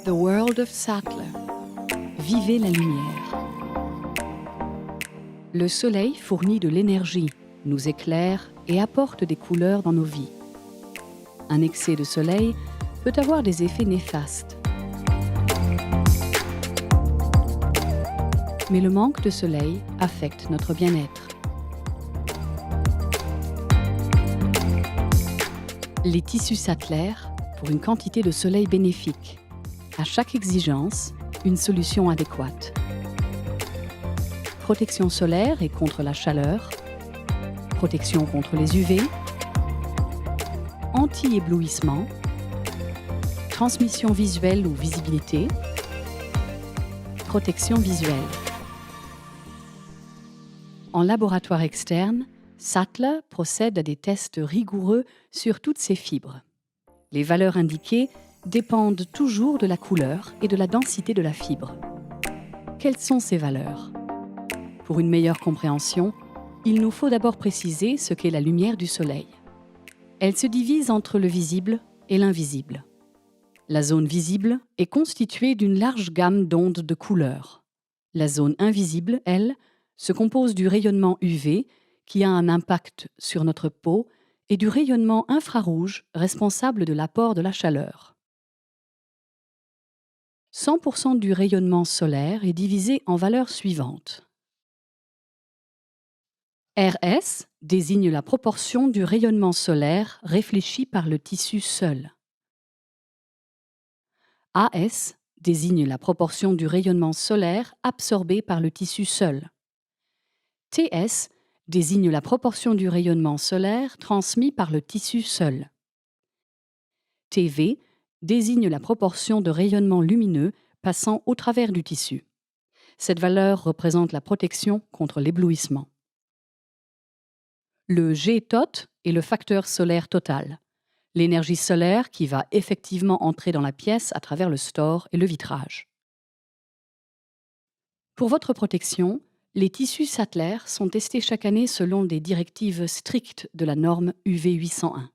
The World of Sattler. Vivez la lumière. Le soleil fournit de l'énergie, nous éclaire et apporte des couleurs dans nos vies. Un excès de soleil peut avoir des effets néfastes. Mais le manque de soleil affecte notre bien-être. Les tissus Sattler pour une quantité de soleil bénéfique. À chaque exigence, une solution adéquate. Protection solaire et contre la chaleur. Protection contre les UV. Anti-éblouissement. Transmission visuelle ou visibilité. Protection visuelle. En laboratoire externe, Sattler procède à des tests rigoureux sur toutes ces fibres. Les valeurs indiquées dépendent toujours de la couleur et de la densité de la fibre. Quelles sont ces valeurs ? Pour une meilleure compréhension, il nous faut d'abord préciser ce qu'est la lumière du soleil. Elle se divise entre le visible et l'invisible. La zone visible est constituée d'une large gamme d'ondes de couleurs. La zone invisible, elle, se compose du rayonnement UV qui a un impact sur notre peau et du rayonnement infrarouge responsable de l'apport de la chaleur. 100% du rayonnement solaire est divisé en valeurs suivantes. RS désigne la proportion du rayonnement solaire réfléchi par le tissu seul. AS désigne la proportion du rayonnement solaire absorbé par le tissu seul. TS désigne la proportion du rayonnement solaire transmis par le tissu seul. TV désigne la proportion de rayonnement lumineux passant au travers du tissu. Cette valeur représente la protection contre l'éblouissement. Le G-tot est le facteur solaire total, l'énergie solaire qui va effectivement entrer dans la pièce à travers le store et le vitrage. Pour votre protection, les tissus Sattler sont testés chaque année selon des directives strictes de la norme UV 801.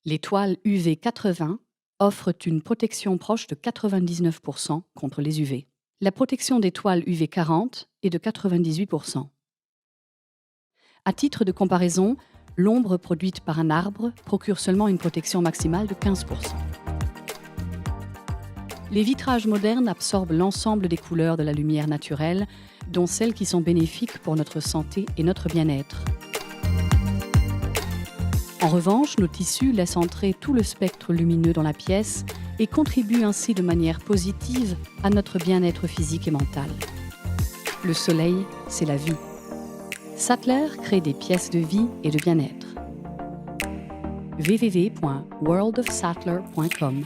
Les toiles UV 80 offrent une protection proche de 99% contre les UV. La protection des toiles UV 40 est de 98%. À titre de comparaison, l'ombre produite par un arbre procure seulement une protection maximale de 15%. Les vitrages modernes absorbent l'ensemble des couleurs de la lumière naturelle, dont celles qui sont bénéfiques pour notre santé et notre bien-être. En revanche, nos tissus laissent entrer tout le spectre lumineux dans la pièce et contribuent ainsi de manière positive à notre bien-être physique et mental. Le soleil, c'est la vie. Sattler crée des pièces de vie et de bien-être. www.worldofsattler.com